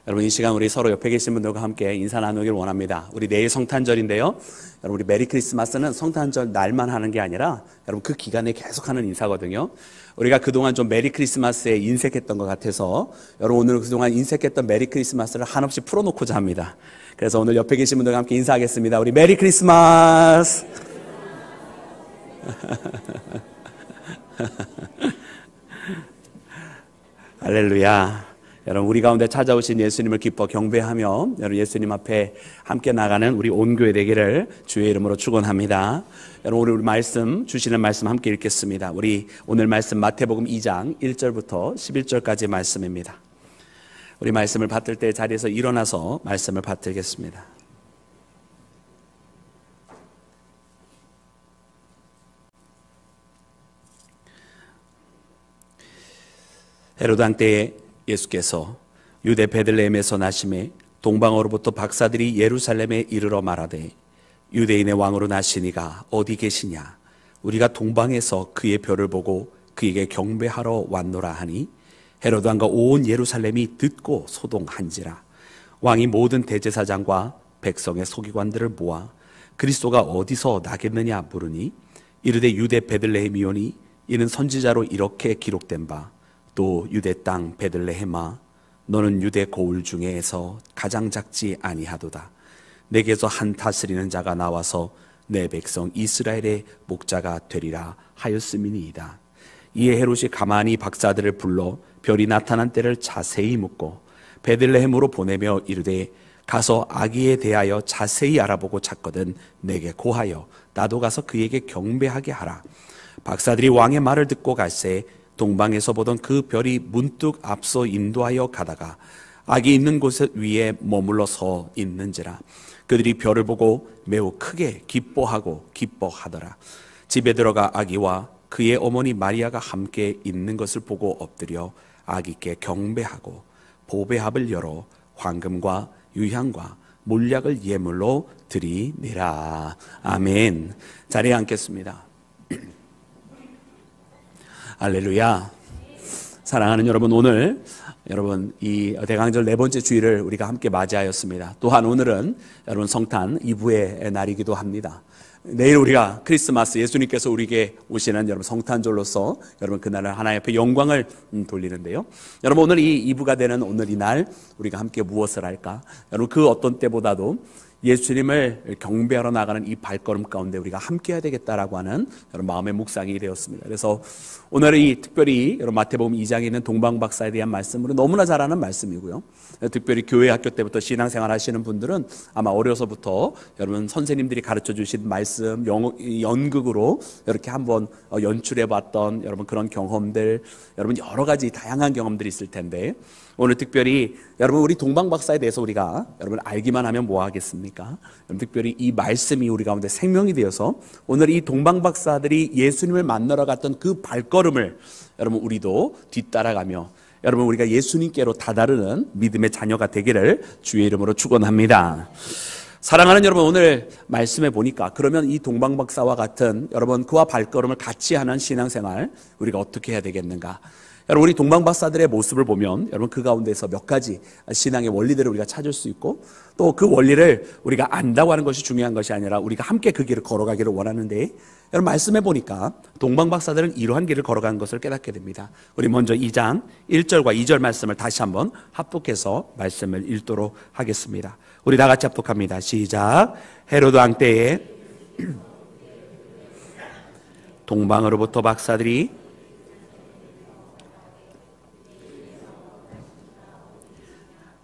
여러분, 이 시간 우리 서로 옆에 계신 분들과 함께 인사 나누길 원합니다. 우리 내일 성탄절인데요. 여러분, 우리 메리 크리스마스는 성탄절 날만 하는 게 아니라 여러분 그 기간에 계속 하는 인사거든요. 우리가 그동안 좀 메리 크리스마스에 인색했던 것 같아서 여러분 오늘 그동안 인색했던 메리 크리스마스를 한없이 풀어놓고자 합니다. 그래서 오늘 옆에 계신 분들과 함께 인사하겠습니다. 우리 메리 크리스마스! 할렐루야. 여러분, 우리 가운데 찾아오신 예수님을 기뻐 경배하며 여러분 예수님 앞에 함께 나가는 우리 온 교회 되기를 주의 이름으로 축원합니다. 여러분, 우리 말씀 주시는 말씀 함께 읽겠습니다. 우리 오늘 말씀 마태복음 2장 1절부터 11절까지 말씀입니다. 우리 말씀을 받들 때 자리에서 일어나서 말씀을 받들겠습니다. 헤로드 왕 때에 예수께서 유대 베들레헴에서 나심에 동방으로부터 박사들이 예루살렘에 이르러 말하되 유대인의 왕으로 나시니가 어디 계시냐? 우리가 동방에서 그의 별을 보고 그에게 경배하러 왔노라 하니 헤로드 왕과 온 예루살렘이 듣고 소동한지라. 왕이 모든 대제사장과 백성의 서기관들을 모아 그리스도가 어디서 나겠느냐 물으니 이르되 유대 베들레헴이오니 이는 선지자로 이렇게 기록된 바 또 유대 땅 베들레헴아 너는 유대 고을 중에서 가장 작지 아니하도다. 내게서 한 다스리는 자가 나와서 내 백성 이스라엘의 목자가 되리라 하였음이니이다. 이에 헤롯이 가만히 박사들을 불러 별이 나타난 때를 자세히 묻고 베들레헴으로 보내며 이르되 가서 아기에 대하여 자세히 알아보고 찾거든 내게 고하여 나도 가서 그에게 경배하게 하라. 박사들이 왕의 말을 듣고 갈새 동방에서 보던 그 별이 문득 앞서 인도하여 가다가 아기 있는 곳 위에 머물러 서 있는지라. 그들이 별을 보고 매우 크게 기뻐하고 기뻐하더라. 집에 들어가 아기와 그의 어머니 마리아가 함께 있는 것을 보고 엎드려 아기께 경배하고 보배합을 열어 황금과 유향과 몰약을 예물로 드리니라. 아멘. 자리에 앉겠습니다. 할렐루야. 사랑하는 여러분, 오늘 여러분 이 대강절 네 번째 주일을 우리가 함께 맞이하였습니다. 또한 오늘은 여러분 성탄 2부의 날이기도 합니다. 내일 우리가 크리스마스 예수님께서 우리에게 오시는 여러분 성탄절로서 여러분 그날을 하나님 앞에 영광을 돌리는데요. 여러분 오늘 이 2부가 되는 오늘 이 날 우리가 함께 무엇을 할까? 여러분 그 어떤 때보다도 예수님을 경배하러 나가는 이 발걸음 가운데 우리가 함께 해야 되겠다라고 하는 여러분 마음의 묵상이 되었습니다. 그래서 오늘 이 특별히 여러분 마태복음 2장에 있는 동방박사에 대한 말씀으로 너무나 잘 아는 말씀이고요. 특별히 교회 학교 때부터 신앙생활 하시는 분들은 아마 어려서부터 여러분 선생님들이 가르쳐 주신 말씀 연극으로 이렇게 한번 연출해 봤던 여러분 그런 경험들, 여러분 여러 가지 다양한 경험들이 있을 텐데 오늘 특별히 여러분 우리 동방박사에 대해서 우리가 여러분 알기만 하면 뭐 하겠습니까? 여러분 특별히 이 말씀이 우리 가운데 생명이 되어서 오늘 이 동방박사들이 예수님을 만나러 갔던 그 발걸음을 여러분 우리도 뒤따라가며 여러분 우리가 예수님께로 다다르는 믿음의 자녀가 되기를 주의 이름으로 축원합니다. 사랑하는 여러분, 오늘 말씀해 보니까 그러면 이 동방박사와 같은 여러분 그와 발걸음을 같이 하는 신앙생활 우리가 어떻게 해야 되겠는가? 여러분 우리 동방박사들의 모습을 보면 여러분 그 가운데서 몇 가지 신앙의 원리들을 우리가 찾을 수 있고 또 그 원리를 우리가 안다고 하는 것이 중요한 것이 아니라 우리가 함께 그 길을 걸어가기를 원하는데 여러분 말씀해 보니까 동방박사들은 이러한 길을 걸어가는 것을 깨닫게 됩니다. 우리 먼저 2장 1절과 2절 말씀을 다시 한번 합독해서 말씀을 읽도록 하겠습니다. 우리 다 같이 합독합니다. 시작. 헤로드 왕 때에 동방으로부터 박사들이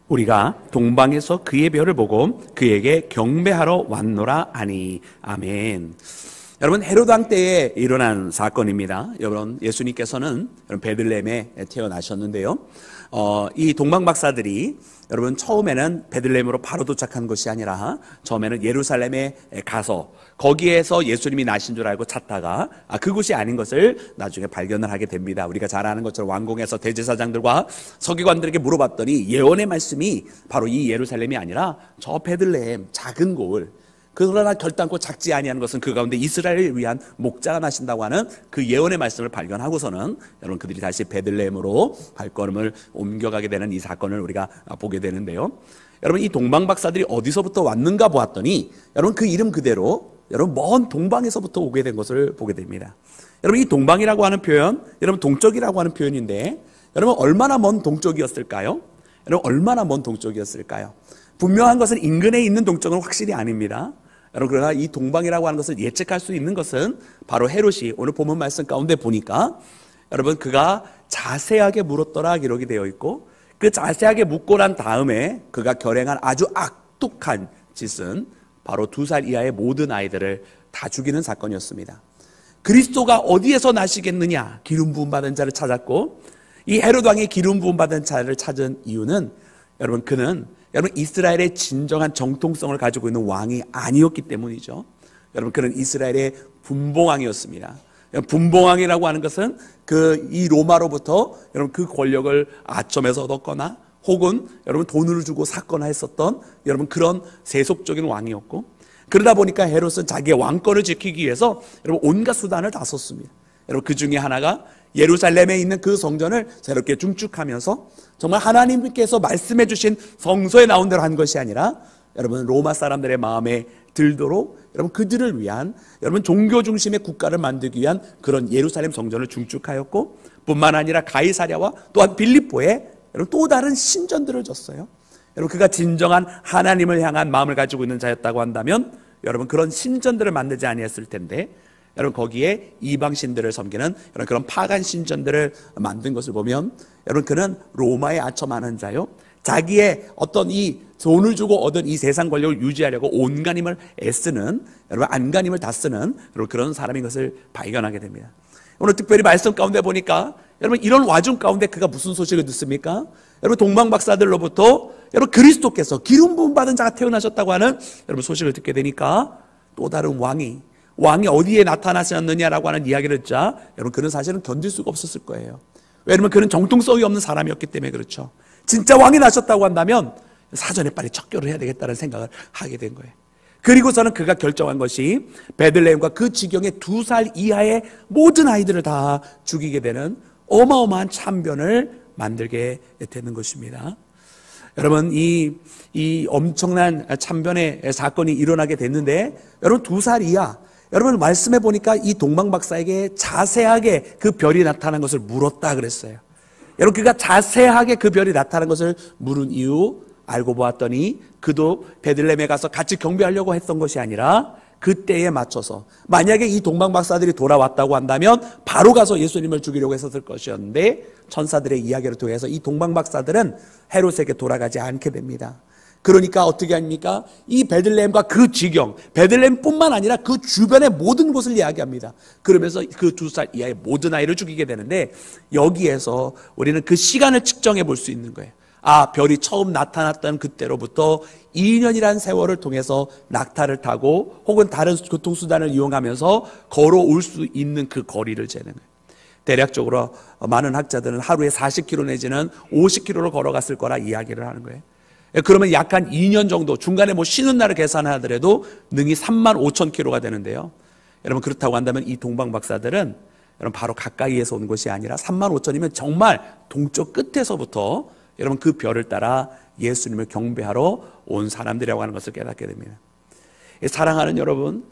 우리가 동방에서 그의 별을 보고 그에게 경배하러 왔노라 하니. 아멘. 여러분 헤로드 왕 때에 일어난 사건입니다. 여러분 예수님께서는 베들레헴에 태어나셨는데요. 이 동방박사들이 여러분 처음에는 베들레헴으로 바로 도착한 것이 아니라 처음에는 예루살렘에 가서 거기에서 예수님이 나신 줄 알고 찾다가 그곳이 아닌 것을 나중에 발견을 하게 됩니다. 우리가 잘 아는 것처럼 왕궁에서 대제사장들과 서기관들에게 물어봤더니 예언의 말씀이 바로 이 예루살렘이 아니라 저 베들레헴 작은 고을 그러나 결단코 작지 아니하는 것은 그 가운데 이스라엘을 위한 목자가 나신다고 하는 그 예언의 말씀을 발견하고서는 여러분 그들이 다시 베들레헴으로 발걸음을 옮겨가게 되는 이 사건을 우리가 보게 되는데요. 여러분 이 동방 박사들이 어디서부터 왔는가 보았더니 여러분 그 이름 그대로 여러분 먼 동방에서부터 오게 된 것을 보게 됩니다. 여러분 이 동방이라고 하는 표현, 여러분 동쪽이라고 하는 표현인데 여러분 얼마나 먼 동쪽이었을까요? 여러분 얼마나 먼 동쪽이었을까요? 분명한 것은 인근에 있는 동쪽은 확실히 아닙니다. 여러분 그러나 이 동방이라고 하는 것을 예측할 수 있는 것은 바로 헤롯이 오늘 본문 말씀 가운데 보니까 여러분 그가 자세하게 물었더라 기록이 되어 있고 그 자세하게 묻고 난 다음에 그가 결행한 아주 악독한 짓은 바로 2살 이하의 모든 아이들을 다 죽이는 사건이었습니다. 그리스도가 어디에서 나시겠느냐 기름 부음 받은 자를 찾았고 이 헤롯 왕이 기름 부음 받은 자를 찾은 이유는 여러분 그는 여러분 이스라엘의 진정한 정통성을 가지고 있는 왕이 아니었기 때문이죠. 여러분 그는 이스라엘의 분봉왕이었습니다. 분봉왕이라고 하는 것은 이 로마로부터 여러분 그 권력을 아첨해서 얻었거나 혹은 여러분 돈을 주고 샀거나 했었던 여러분 그런 세속적인 왕이었고 그러다 보니까 헤롯은 자기의 왕권을 지키기 위해서 여러분 온갖 수단을 다 썼습니다. 여러분 그 중에 하나가 예루살렘에 있는 그 성전을 새롭게 중축하면서 정말 하나님께서 말씀해 주신 성서에 나온 대로 한 것이 아니라 여러분 로마 사람들의 마음에 들도록 여러분 그들을 위한 여러분 종교 중심의 국가를 만들기 위한 그런 예루살렘 성전을 중축하였고 뿐만 아니라 가이사랴와 또한 빌립보에 여러분 또 다른 신전들을 줬어요. 여러분 그가 진정한 하나님을 향한 마음을 가지고 있는 자였다고 한다면 여러분 그런 신전들을 만들지 아니했을 텐데 여러분 거기에 이방 신들을 섬기는 여러분 그런 파간 신전들을 만든 것을 보면 여러분 그는 로마에 아첨하는 자요. 자기의 어떤 이 돈을 주고 얻은 이 세상 권력을 유지하려고 온갖 힘을 애쓰는 여러분 안간힘을 다 쓰는 여러분 그런 사람인 것을 발견하게 됩니다. 오늘 특별히 말씀 가운데 보니까 여러분 이런 와중 가운데 그가 무슨 소식을 듣습니까? 여러분 동방 박사들로부터 여러분 그리스도께서 기름 부음 받은 자가 태어나셨다고 하는 여러분 소식을 듣게 되니까 또 다른 왕이 어디에 나타나셨느냐라고 하는 이야기를 듣자 여러분 그는 사실은 견딜 수가 없었을 거예요. 왜냐하면 그는 정통성이 없는 사람이었기 때문에 그렇죠. 진짜 왕이 나셨다고 한다면 사전에 빨리 척결을 해야 되겠다는 생각을 하게 된 거예요. 그리고서는 그가 결정한 것이 베들레헴과 그 지경의 2살 이하의 모든 아이들을 다 죽이게 되는 어마어마한 참변을 만들게 되는 것입니다. 여러분 이 엄청난 참변의 사건이 일어나게 됐는데 여러분 2살 이하 여러분 말씀해 보니까 이 동방 박사에게 자세하게 그 별이 나타난 것을 물었다 그랬어요. 여러분 그가 자세하게 그 별이 나타난 것을 물은 이유 알고 보았더니 그도 베들레헴에 가서 같이 경배하려고 했던 것이 아니라 그때에 맞춰서 만약에 이 동방 박사들이 돌아왔다고 한다면 바로 가서 예수님을 죽이려고 했었을 것이었는데 천사들의 이야기를 통해서 이 동방 박사들은 헤롯에게 돌아가지 않게 됩니다. 그러니까 어떻게 합니까? 이 베들레헴과 그 지경, 베들레헴뿐만 아니라 그 주변의 모든 곳을 이야기합니다. 그러면서 그 2살 이하의 모든 아이를 죽이게 되는데 여기에서 우리는 그 시간을 측정해 볼 수 있는 거예요. 별이 처음 나타났던 그때로부터 2년이라는 세월을 통해서 낙타를 타고 혹은 다른 교통수단을 이용하면서 걸어올 수 있는 그 거리를 재는 거예요. 대략적으로 많은 학자들은 하루에 40km 내지는 50km를 걸어갔을 거라 이야기를 하는 거예요. 그러면 약 한 2년 정도 중간에 쉬는 날을 계산하더라도 능이 35,000km가 되는데요. 여러분 그렇다고 한다면 이 동방 박사들은 여러분 바로 가까이에서 온 것이 아니라 35,000이면 정말 동쪽 끝에서부터 여러분 그 별을 따라 예수님을 경배하러 온 사람들이라고 하는 것을 깨닫게 됩니다. 사랑하는 여러분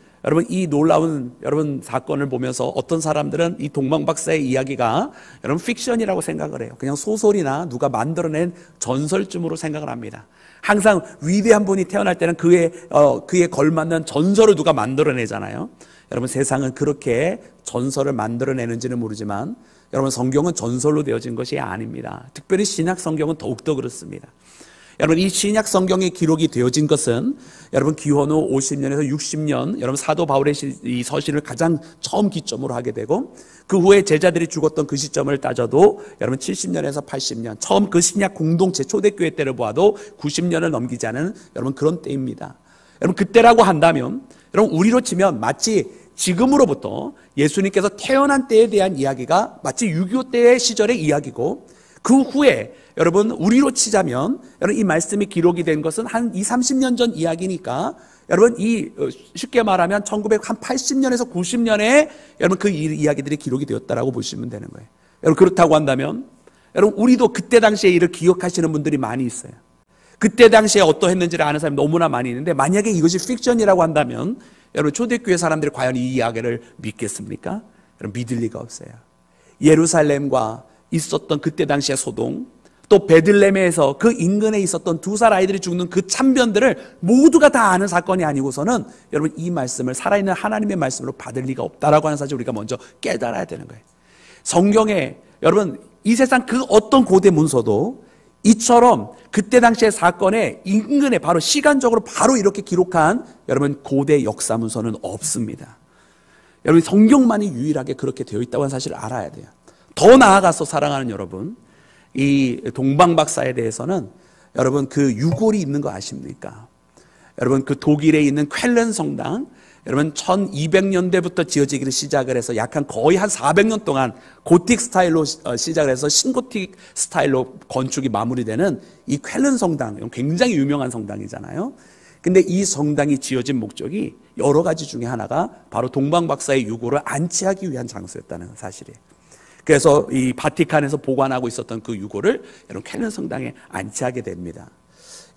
이 놀라운 여러분 사건을 보면서 어떤 사람들은 이 동방 박사의 이야기가 여러분 픽션이라고 생각을 해요. 그냥 소설이나 누가 만들어낸 전설쯤으로 생각을 합니다. 항상 위대한 분이 태어날 때는 그에 걸맞는 전설을 누가 만들어내잖아요. 여러분 세상은 그렇게 전설을 만들어내는지는 모르지만 여러분 성경은 전설로 되어진 것이 아닙니다. 특별히 신약 성경은 더욱더 그렇습니다. 여러분 이 신약 성경에 기록이 되어진 것은 여러분 기원 후 50년에서 60년 여러분 사도 바울의 이 서신을 가장 처음 기점으로 하게 되고 그 후에 제자들이 죽었던 그 시점을 따져도 여러분 70년에서 80년 처음 그 신약 공동체 초대교회 때를 보아도 90년을 넘기지 않은 여러분 그런 때입니다. 여러분 그때라고 한다면 여러분 우리로 치면 마치 지금으로부터 예수님께서 태어난 때에 대한 이야기가 마치 6.25 때의 시절의 이야기고 그 후에 여러분 우리로 치자면 여러분 이 말씀이 기록이 된 것은 한 30년 전 이야기니까 여러분 이 쉽게 말하면 1980년에서 90년에 여러분 그 이야기들이 기록이 되었다라고 보시면 되는 거예요. 여러분 그렇다고 한다면 여러분 우리도 그때 당시의 일을 기억하시는 분들이 많이 있어요. 그때 당시에 어떠했는지를 아는 사람이 너무나 많이 있는데 만약에 이것이 픽션이라고 한다면 여러분 초대교회 사람들이 과연 이 이야기를 믿겠습니까? 여러분 믿을 리가 없어요. 예루살렘과 있었던 그때 당시의 소동, 또 베들레헴에서 그 인근에 있었던 두 살 아이들이 죽는 그 참변들을 모두가 다 아는 사건이 아니고서는 여러분 이 말씀을 살아있는 하나님의 말씀으로 받을 리가 없다라고 하는 사실 우리가 먼저 깨달아야 되는 거예요. 성경에 여러분 이 세상 그 어떤 고대 문서도 이처럼 그때 당시의 사건의 인근에 바로 시간적으로 바로 이렇게 기록한 여러분 고대 역사 문서는 없습니다. 여러분 성경만이 유일하게 그렇게 되어 있다고 하는 사실을 알아야 돼요. 더 나아가서 사랑하는 여러분, 이 동방박사에 대해서는 여러분 그 유골이 있는 거 아십니까? 여러분 그 독일에 있는 쾰른 성당, 여러분 1200년대부터 지어지기를 시작을 해서 약 한 거의 한 400년 동안 고틱 스타일로 시작을 해서 신고틱 스타일로 건축이 마무리되는 이 쾰른 성당, 굉장히 유명한 성당이잖아요. 근데 이 성당이 지어진 목적이 여러 가지 중에 하나가 바로 동방박사의 유골을 안치하기 위한 장소였다는 사실이에요. 그래서 이 바티칸에서 보관하고 있었던 그 유골을 여러분 쾰른 성당에 안치하게 됩니다.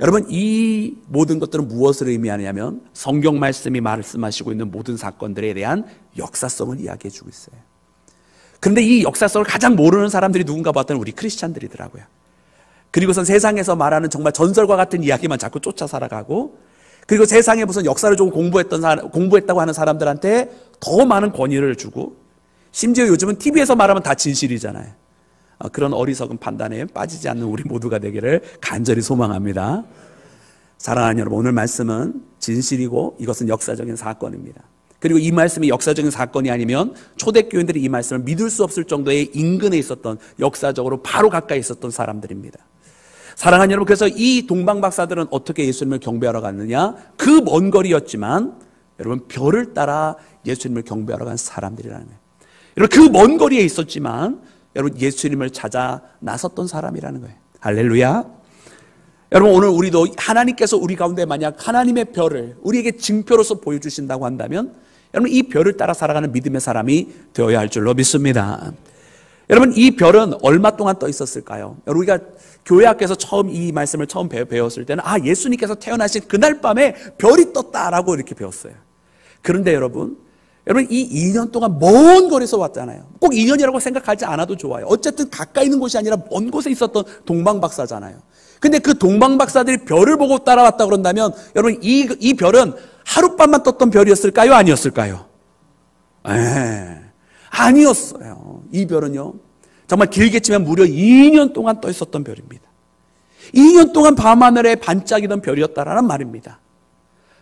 여러분 이 모든 것들은 무엇을 의미하냐면 성경 말씀이 말씀하시고 있는 모든 사건들에 대한 역사성을 이야기해 주고 있어요. 그런데 이 역사성을 가장 모르는 사람들이 누군가 봤더니 우리 크리스찬들이더라고요. 그리고선 세상에서 말하는 정말 전설과 같은 이야기만 자꾸 쫓아 살아가고, 그리고 세상에 무슨 역사를 좀 공부했다고 하는 사람들한테 더 많은 권위를 주고, 심지어 요즘은 TV에서 말하면 다 진실이잖아요. 그런 어리석은 판단에 빠지지 않는 우리 모두가 되기를 간절히 소망합니다. 사랑하는 여러분, 오늘 말씀은 진실이고 이것은 역사적인 사건입니다. 그리고 이 말씀이 역사적인 사건이 아니면 초대교인들이 이 말씀을 믿을 수 없을 정도의 인근에 있었던, 역사적으로 바로 가까이 있었던 사람들입니다. 사랑하는 여러분, 그래서 이 동방박사들은 어떻게 예수님을 경배하러 갔느냐? 그 먼 거리였지만 여러분 별을 따라 예수님을 경배하러 간 사람들이라는 거예요. 여러분 그 먼 거리에 있었지만 여러분 예수님을 찾아 나섰던 사람이라는 거예요. 할렐루야. 여러분 오늘 우리도 하나님께서 우리 가운데 만약 하나님의 별을 우리에게 징표로서 보여주신다고 한다면 여러분 이 별을 따라 살아가는 믿음의 사람이 되어야 할 줄로 믿습니다. 여러분 이 별은 얼마 동안 떠 있었을까요? 여러분 우리가 교회 학교에서 처음 이 말씀을 처음 배웠을 때는 예수님께서 태어나신 그날 밤에 별이 떴다라고 이렇게 배웠어요. 그런데 여러분 이 2년 동안 먼 거리에서 왔잖아요. 꼭 2년이라고 생각하지 않아도 좋아요. 어쨌든 가까이 있는 곳이 아니라 먼 곳에 있었던 동방박사잖아요. 근데 그 동방박사들이 별을 보고 따라왔다 그런다면 여러분 이 별은 하룻밤만 떴던 별이었을까요? 아니었을까요? 아니었어요. 이 별은요 정말 길게 치면 무려 2년 동안 떠 있었던 별입니다. 2년 동안 밤하늘에 반짝이던 별이었다라는 말입니다.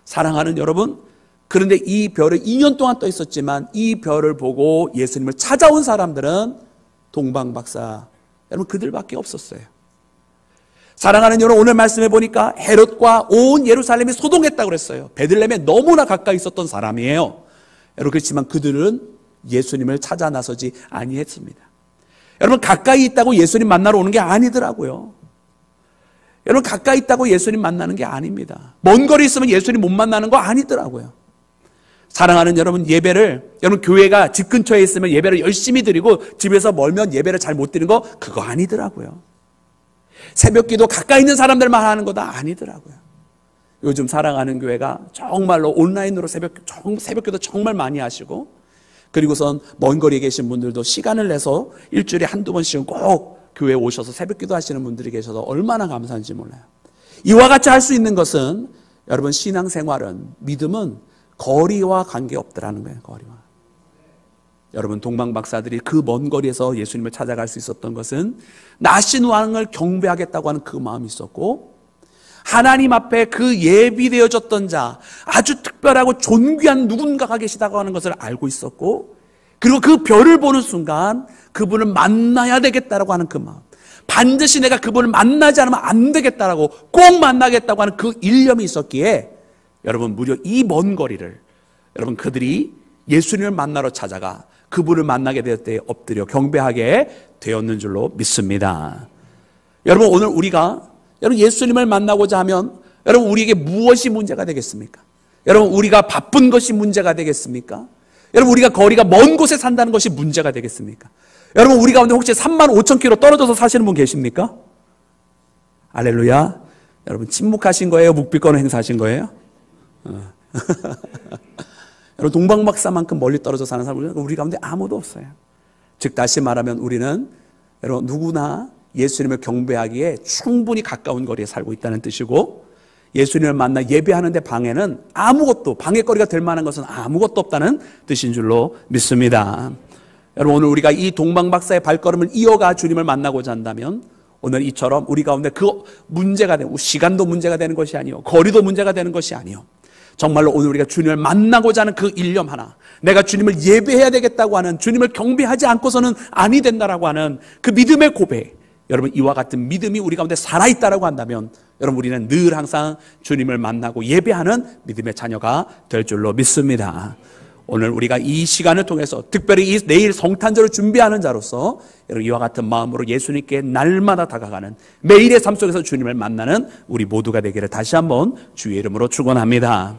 사랑하는 여러분, 그런데 이 별은 2년 동안 떠 있었지만 이 별을 보고 예수님을 찾아온 사람들은 동방박사 여러분 그들밖에 없었어요. 사랑하는 여러분, 오늘 말씀해 보니까 헤롯과 온 예루살렘이 소동했다고 그랬어요. 베들레헴에 너무나 가까이 있었던 사람이에요. 여러분 그렇지만 그들은 예수님을 찾아 나서지 아니했습니다. 여러분 가까이 있다고 예수님 만나러 오는 게 아니더라고요. 여러분 가까이 있다고 예수님 만나는 게 아닙니다. 먼 거리 있으면 예수님 못 만나는 거 아니더라고요. 사랑하는 여러분, 예배를 여러분 교회가 집 근처에 있으면 예배를 열심히 드리고 집에서 멀면 예배를 잘 못 드리는 거 그거 아니더라고요. 새벽기도 가까이 있는 사람들만 하는 거다 아니더라고요. 요즘 사랑하는 교회가 정말로 온라인으로 새벽기도 정말 많이 하시고, 그리고선 먼 거리에 계신 분들도 시간을 내서 일주일에 한두 번씩은 꼭 교회에 오셔서 새벽기도 하시는 분들이 계셔서 얼마나 감사한지 몰라요. 이와 같이 할 수 있는 것은 여러분 신앙생활은, 믿음은 거리와 관계없더라는 거예요. 거리와. 여러분 동방박사들이 그 먼 거리에서 예수님을 찾아갈 수 있었던 것은 나신 왕을 경배하겠다고 하는 그 마음이 있었고, 하나님 앞에 그 예비되어졌던 자, 아주 특별하고 존귀한 누군가가 계시다고 하는 것을 알고 있었고, 그리고 그 별을 보는 순간 그분을 만나야 되겠다라고 하는 그 마음, 반드시 내가 그분을 만나지 않으면 안 되겠다라고, 꼭 만나겠다고 하는 그 일념이 있었기에 여러분 무려 이 먼 거리를 여러분 그들이 예수님을 만나러 찾아가 그분을 만나게 될 때 엎드려 경배하게 되었는 줄로 믿습니다. 여러분 오늘 여러분 예수님을 만나고자 하면 여러분 우리에게 무엇이 문제가 되겠습니까? 여러분 우리가 바쁜 것이 문제가 되겠습니까? 여러분 우리가 거리가 먼 곳에 산다는 것이 문제가 되겠습니까? 여러분 우리 가운데 혹시 35,000km 떨어져서 사시는 분 계십니까? 할렐루야. 여러분 침묵하신 거예요? 묵비권을 행사하신 거예요? 여러분 동방박사만큼 멀리 떨어져 사는 사람은 우리 가운데 아무도 없어요. 즉 다시 말하면 우리는 여러분 누구나 예수님을 경배하기에 충분히 가까운 거리에 살고 있다는 뜻이고, 예수님을 만나 예배하는데 방해거리가 될 만한 것은 아무것도 없다는 뜻인 줄로 믿습니다. 여러분 오늘 우리가 이 동방박사의 발걸음을 이어가 주님을 만나고자 한다면 오늘 이처럼 우리 가운데 그 문제가 되고, 시간도 문제가 되는 것이 아니요 거리도 문제가 되는 것이 아니요, 정말로 오늘 우리가 주님을 만나고자 하는 그 일념 하나, 내가 주님을 예배해야 되겠다고 하는, 주님을 경배하지 않고서는 아니 된다라고 하는 그 믿음의 고백, 여러분 이와 같은 믿음이 우리 가운데 살아있다라고 한다면 여러분 우리는 늘 항상 주님을 만나고 예배하는 믿음의 자녀가 될 줄로 믿습니다. 오늘 우리가 이 시간을 통해서 특별히 이 내일 성탄절을 준비하는 자로서 여러분 이와 같은 마음으로 예수님께 날마다 다가가는 매일의 삶 속에서 주님을 만나는 우리 모두가 되기를 다시 한번 주의 이름으로 축원합니다.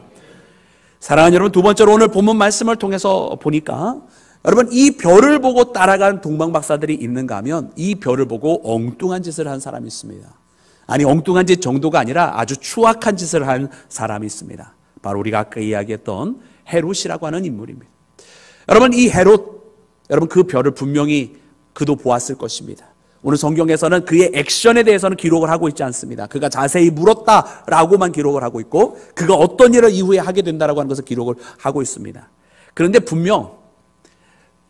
사랑하는 여러분, 두 번째로 오늘 본문 말씀을 통해서 보니까 여러분 이 별을 보고 따라간 동방박사들이 있는가 하면 이 별을 보고 엉뚱한 짓을 한 사람이 있습니다. 아니 엉뚱한 짓 정도가 아니라 아주 추악한 짓을 한 사람이 있습니다. 바로 우리가 아까 이야기했던 헤롯이라고 하는 인물입니다. 여러분 이 헤롯, 여러분 그 별을 분명히 그도 보았을 것입니다. 오늘 성경에서는 그의 액션에 대해서는 기록을 하고 있지 않습니다. 그가 자세히 물었다라고만 기록을 하고 있고, 그가 어떤 일을 이후에 하게 된다라고 하는 것을 기록을 하고 있습니다. 그런데 분명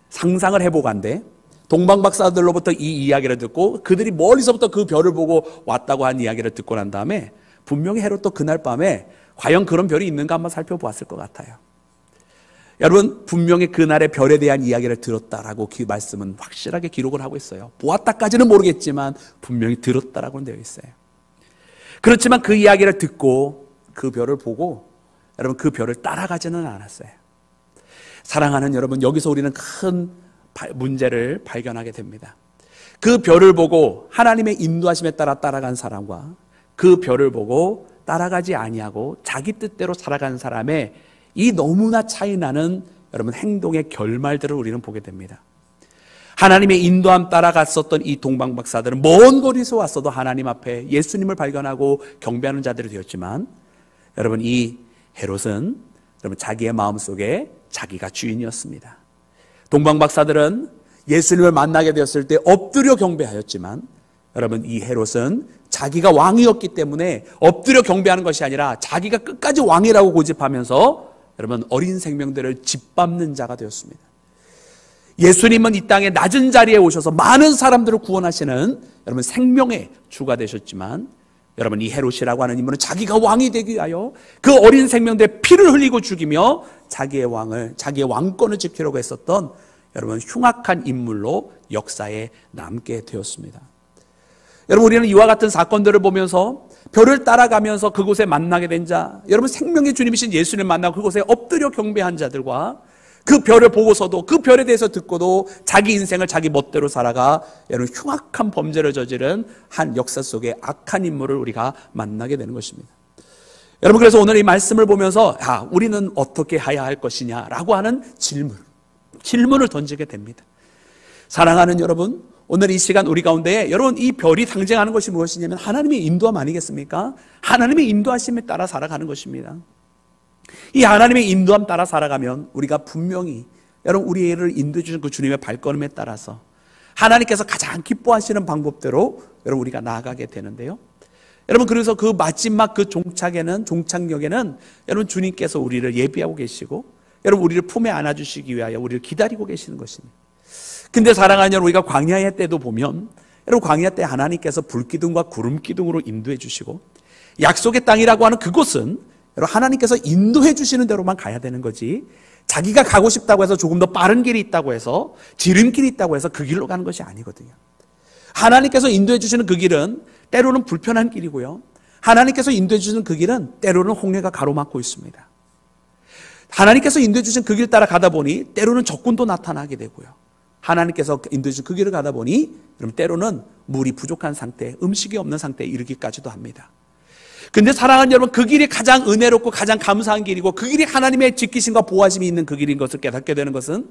상상을 해보건대 동방박사들로부터 이 이야기를 듣고 그들이 멀리서부터 그 별을 보고 왔다고 한 이야기를 듣고 난 다음에 분명히 헤롯도 그날 밤에 과연 그런 별이 있는가 한번 살펴보았을 것 같아요. 여러분 분명히 그날의 별에 대한 이야기를 들었다라고 그 말씀은 확실하게 기록을 하고 있어요. 보았다까지는 모르겠지만 분명히 들었다라고 되어 있어요. 그렇지만 그 이야기를 듣고 그 별을 보고 여러분 그 별을 따라가지는 않았어요. 사랑하는 여러분, 여기서 우리는 큰 문제를 발견하게 됩니다. 그 별을 보고 하나님의 인도하심에 따라 따라간 사람과 그 별을 보고 따라가지 아니하고 자기 뜻대로 살아간 사람의 이 너무나 차이나는 여러분 행동의 결말들을 우리는 보게 됩니다. 하나님의 인도함 따라갔었던 이 동방박사들은 먼 거리에서 왔어도 하나님 앞에 예수님을 발견하고 경배하는 자들이 되었지만, 여러분 이 헤롯은 여러분 자기의 마음속에 자기가 주인이었습니다. 동방박사들은 예수님을 만나게 되었을 때 엎드려 경배하였지만, 여러분 이 헤롯은 자기가 왕이었기 때문에 엎드려 경배하는 것이 아니라 자기가 끝까지 왕이라고 고집하면서 여러분 어린 생명들을 짓밟는 자가 되었습니다. 예수님은 이 땅에 낮은 자리에 오셔서 많은 사람들을 구원하시는 여러분 생명의 주가 되셨지만, 여러분 이 헤롯이라고 하는 인물은 자기가 왕이 되기 위하여 그 어린 생명들의 피를 흘리고 죽이며 자기의 왕권을 지키려고 했었던 여러분 흉악한 인물로 역사에 남게 되었습니다. 여러분 우리는 이와 같은 사건들을 보면서 별을 따라가면서 그곳에 만나게 된 자, 여러분 생명의 주님이신 예수님을 만나고 그곳에 엎드려 경배한 자들과 그 별을 보고서도 그 별에 대해서 듣고도 자기 인생을 자기 멋대로 살아가 여러분 흉악한 범죄를 저지른 한 역사 속의 악한 인물을 우리가 만나게 되는 것입니다. 여러분 그래서 오늘 이 말씀을 보면서 우리는 어떻게 해야 할 것이냐라고 하는 질문을 던지게 됩니다. 사랑하는 여러분, 오늘 이 시간 우리 가운데 여러분 이 별이 상징하는 것이 무엇이냐면 하나님의 인도함 아니겠습니까? 하나님의 인도하심에 따라 살아가는 것입니다. 이 하나님의 인도함 따라 살아가면 우리가 분명히 여러분 우리를 인도해 주신 그 주님의 발걸음에 따라서 하나님께서 가장 기뻐하시는 방법대로 여러분 우리가 나아가게 되는데요. 여러분 그래서 그 마지막 그 종착역에는 여러분 주님께서 우리를 예비하고 계시고 여러분 우리를 품에 안아주시기 위하여 우리를 기다리고 계시는 것입니다. 근데 사랑하는 여러분, 우리가 광야 때도 보면 여러분 광야 때 하나님께서 불기둥과 구름기둥으로 인도해 주시고 약속의 땅이라고 하는 그곳은 여러분 하나님께서 인도해 주시는 대로만 가야 되는 거지, 자기가 가고 싶다고 해서 조금 더 빠른 길이 있다고 해서 지름길이 있다고 해서 그 길로 가는 것이 아니거든요. 하나님께서 인도해 주시는 그 길은 때로는 불편한 길이고요, 하나님께서 인도해 주시는 그 길은 때로는 홍해가 가로막고 있습니다. 하나님께서 인도해 주신 그 길 따라 가다 보니 때로는 적군도 나타나게 되고요, 하나님께서 인도해주신 그 길을 가다 보니 그럼 때로는 물이 부족한 상태, 음식이 없는 상태에 이르기까지도 합니다. 근데 사랑하는 여러분, 그 길이 가장 은혜롭고 가장 감사한 길이고 그 길이 하나님의 지키심과 보호하심이 있는 그 길인 것을 깨닫게 되는 것은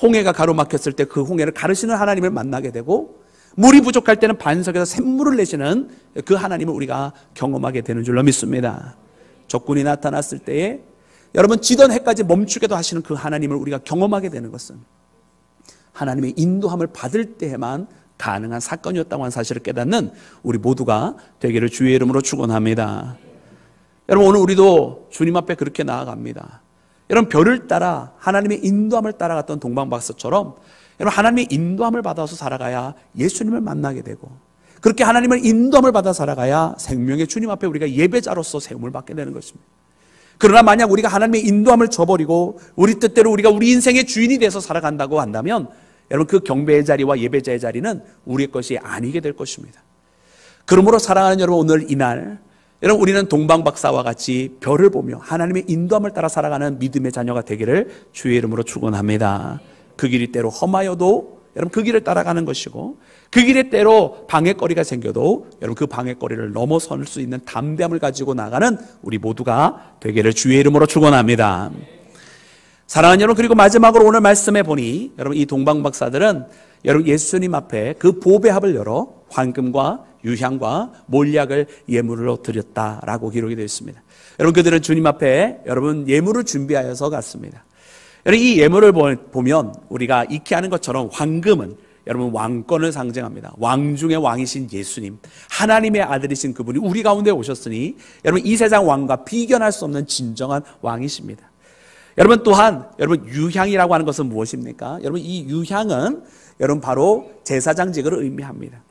홍해가 가로막혔을 때 그 홍해를 가르시는 하나님을 만나게 되고 물이 부족할 때는 반석에서 샘물을 내시는 그 하나님을 우리가 경험하게 되는 줄로 믿습니다. 적군이 나타났을 때에 여러분 지던 해까지 멈추게도 하시는 그 하나님을 우리가 경험하게 되는 것은 하나님의 인도함을 받을 때에만 가능한 사건이었다고 하는 사실을 깨닫는 우리 모두가 되기를 주의 이름으로 축원합니다. 여러분 오늘 우리도 주님 앞에 그렇게 나아갑니다. 여러분 별을 따라 하나님의 인도함을 따라갔던 동방박사처럼 여러분 하나님의 인도함을 받아서 살아가야 예수님을 만나게 되고 그렇게 하나님의 인도함을 받아 살아가야 생명의 주님 앞에 우리가 예배자로서 세움을 받게 되는 것입니다. 그러나 만약 우리가 하나님의 인도함을 저버리고 우리 뜻대로 우리가 우리 인생의 주인이 돼서 살아간다고 한다면 여러분 그 경배의 자리와 예배자의 자리는 우리의 것이 아니게 될 것입니다. 그러므로 사랑하는 여러분 오늘 이날 여러분 우리는 동방박사와 같이 별을 보며 하나님의 인도함을 따라 살아가는 믿음의 자녀가 되기를 주의 이름으로 축원합니다. 그 길이 때로 험하여도 여러분 그 길을 따라가는 것이고 그 길에 때로 방해거리가 생겨도 여러분 그 방해거리를 넘어설 수 있는 담대함을 가지고 나가는 우리 모두가 되기를 주의 이름으로 축원합니다. 사랑하는 여러분 그리고 마지막으로 오늘 말씀해 보니 여러분 이 동방박사들은 여러분 예수님 앞에 그 보배합을 열어 황금과 유향과 몰약을 예물로 드렸다라고 기록이 되어 있습니다. 여러분 그들은 주님 앞에 여러분 예물을 준비하여서 갔습니다. 여러분 이 예물을 보면 우리가 익히 아는 것처럼 황금은 여러분 왕권을 상징합니다. 왕 중의 왕이신 예수님, 하나님의 아들이신 그분이 우리 가운데 오셨으니 여러분 이 세상 왕과 비견할 수 없는 진정한 왕이십니다. 여러분 또한 여러분 유향이라고 하는 것은 무엇입니까? 여러분 이 유향은 여러분 바로 제사장직을 의미합니다.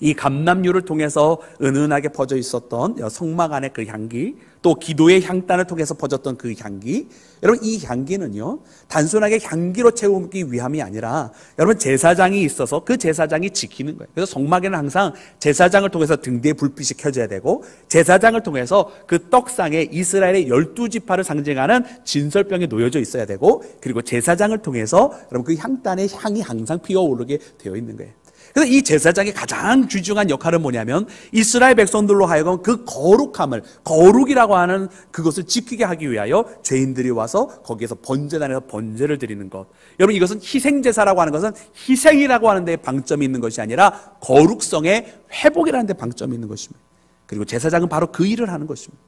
이 감람유를 통해서 은은하게 퍼져 있었던 성막 안의 그 향기, 또 기도의 향단을 통해서 퍼졌던 그 향기, 여러분 이 향기는요 단순하게 향기로 채우기 위함이 아니라 여러분 제사장이 있어서 그 제사장이 지키는 거예요. 그래서 성막에는 항상 제사장을 통해서 등 뒤에 불빛이 켜져야 되고 제사장을 통해서 그 떡상에 이스라엘의 12지파를 상징하는 진설병이 놓여져 있어야 되고 그리고 제사장을 통해서 여러분 그 향단의 향이 항상 피어오르게 되어 있는 거예요. 그래서 이 제사장의 가장 귀중한 역할은 뭐냐면 이스라엘 백성들로 하여금 그 거룩함을, 거룩이라고 하는 그것을 지키게 하기 위하여 죄인들이 와서 거기에서 번제단에서 번제를 드리는 것. 여러분 이것은 희생제사라고 하는 것은 희생이라고 하는 데 방점이 있는 것이 아니라 거룩성의 회복이라는 데 방점이 있는 것입니다. 그리고 제사장은 바로 그 일을 하는 것입니다.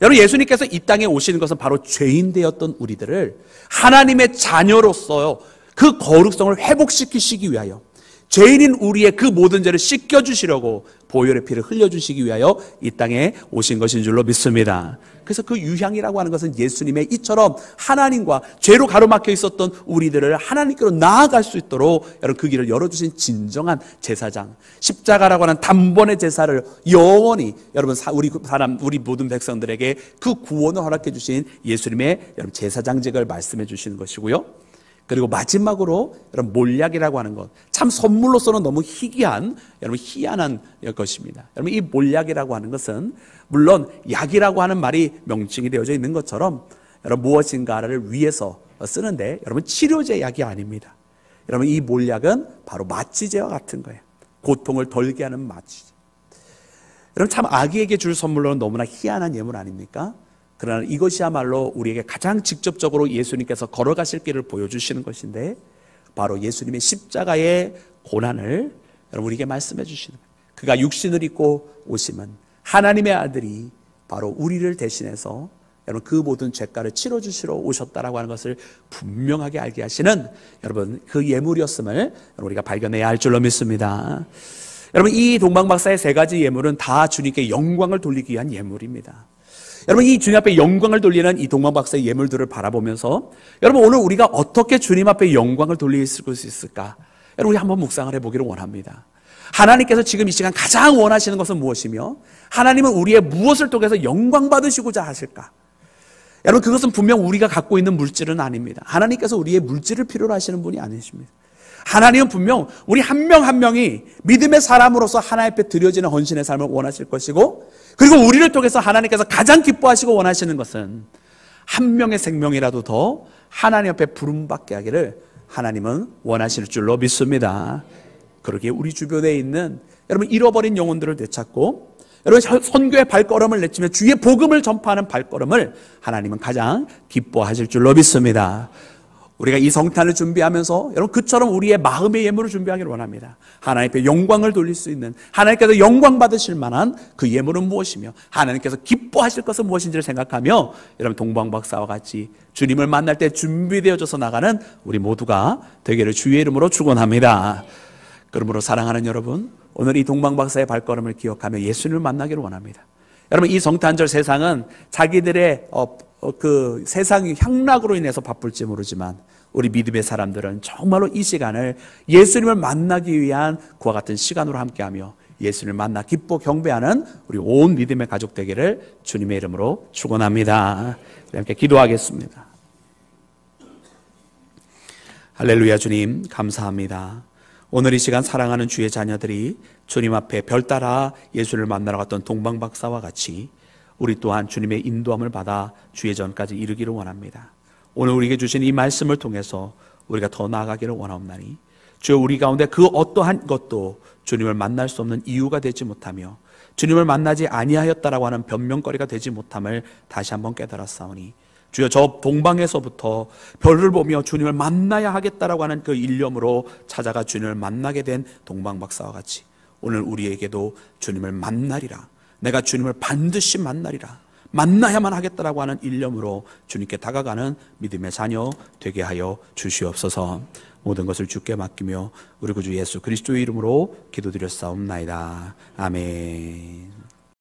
여러분 예수님께서 이 땅에 오시는 것은 바로 죄인 되었던 우리들을 하나님의 자녀로서 그 거룩성을 회복시키시기 위하여 죄인인 우리의 그 모든 죄를 씻겨주시려고 보혈의 피를 흘려주시기 위하여 이 땅에 오신 것인 줄로 믿습니다. 그래서 그 유향이라고 하는 것은 예수님의 이처럼 하나님과 죄로 가로막혀 있었던 우리들을 하나님께로 나아갈 수 있도록 여러분 그 길을 열어주신 진정한 제사장, 십자가라고 하는 단번의 제사를 영원히 여러분 우리 모든 백성들에게 그 구원을 허락해 주신 예수님의 여러분 제사장직을 말씀해 주시는 것이고요. 그리고 마지막으로 여러분 몰약이라고 하는 것, 참 선물로서는 너무 희귀한 여러분 희한한 것입니다. 여러분 이 몰약이라고 하는 것은 물론 약이라고 하는 말이 명칭이 되어져 있는 것처럼 여러분 무엇인가를 위해서 쓰는데 여러분 치료제 약이 아닙니다. 여러분 이 몰약은 바로 마취제와 같은 거예요. 고통을 덜게 하는 마취제. 여러분 참 아기에게 줄 선물로는 너무나 희한한 예물 아닙니까? 그러나 이것이야말로 우리에게 가장 직접적으로 예수님께서 걸어가실 길을 보여주시는 것인데 바로 예수님의 십자가의 고난을 여러분 우리에게 말씀해 주시는 거예요. 그가 육신을 입고 오심은 하나님의 아들이 바로 우리를 대신해서 여러분 그 모든 죄가를 치러주시러 오셨다라고 하는 것을 분명하게 알게 하시는 여러분 그 예물이었음을 여러분 우리가 발견해야 할 줄로 믿습니다. 여러분 이 동방박사의 세 가지 예물은 다 주님께 영광을 돌리기 위한 예물입니다. 여러분 이 주님 앞에 영광을 돌리는 이 동방박사의 예물들을 바라보면서 여러분 오늘 우리가 어떻게 주님 앞에 영광을 돌릴 수 있을까? 여러분 우리 한번 묵상을 해보기를 원합니다. 하나님께서 지금 이 시간 가장 원하시는 것은 무엇이며 하나님은 우리의 무엇을 통해서 영광 받으시고자 하실까? 여러분 그것은 분명 우리가 갖고 있는 물질은 아닙니다. 하나님께서 우리의 물질을 필요로 하시는 분이 아니십니다. 하나님은 분명 우리 한 명 한 명이 믿음의 사람으로서 하나님 앞에 드려지는 헌신의 삶을 원하실 것이고 그리고 우리를 통해서 하나님께서 가장 기뻐하시고 원하시는 것은 한 명의 생명이라도 더 하나님 앞에 부름받게 하기를 하나님은 원하실 줄로 믿습니다. 그러기에 우리 주변에 있는 여러분 잃어버린 영혼들을 되찾고 여러분 선교의 발걸음을 내치며 주의 복음을 전파하는 발걸음을 하나님은 가장 기뻐하실 줄로 믿습니다. 우리가 이 성탄을 준비하면서 여러분 그처럼 우리의 마음의 예물을 준비하기를 원합니다. 하나님께 영광을 돌릴 수 있는, 하나님께서 영광 받으실 만한 그 예물은 무엇이며 하나님께서 기뻐하실 것은 무엇인지를 생각하며 여러분 동방박사와 같이 주님을 만날 때 준비되어져서 나가는 우리 모두가 되기를 주의 이름으로 축원합니다. 그러므로 사랑하는 여러분, 오늘 이 동방박사의 발걸음을 기억하며 예수님을 만나기를 원합니다. 여러분 이 성탄절 세상은 자기들의 그 세상의 향락으로 인해서 바쁠지 모르지만 우리 믿음의 사람들은 정말로 이 시간을 예수님을 만나기 위한 그와 같은 시간으로 함께하며 예수님을 만나 기뻐 경배하는 우리 온 믿음의 가족 되기를 주님의 이름으로 축원합니다. 함께 기도하겠습니다. 할렐루야. 주님 감사합니다. 오늘 이 시간 사랑하는 주의 자녀들이 주님 앞에 별따라 예수를 만나러 갔던 동방박사와 같이 우리 또한 주님의 인도함을 받아 주의 전까지 이르기를 원합니다. 오늘 우리에게 주신 이 말씀을 통해서 우리가 더 나아가기를 원하옵나니 주여 우리 가운데 그 어떠한 것도 주님을 만날 수 없는 이유가 되지 못하며 주님을 만나지 아니하였다라고 하는 변명거리가 되지 못함을 다시 한번 깨달았사오니 주여 저 동방에서부터 별을 보며 주님을 만나야 하겠다라고 하는 그 일념으로 찾아가 주님을 만나게 된 동방박사와 같이 오늘 우리에게도 주님을 만나리라, 내가 주님을 반드시 만나리라, 만나야만 하겠다라고 하는 일념으로 주님께 다가가는 믿음의 자녀 되게 하여 주시옵소서. 모든 것을 주께 맡기며 우리 구주 예수 그리스도의 이름으로 기도드렸사옵나이다. 아멘.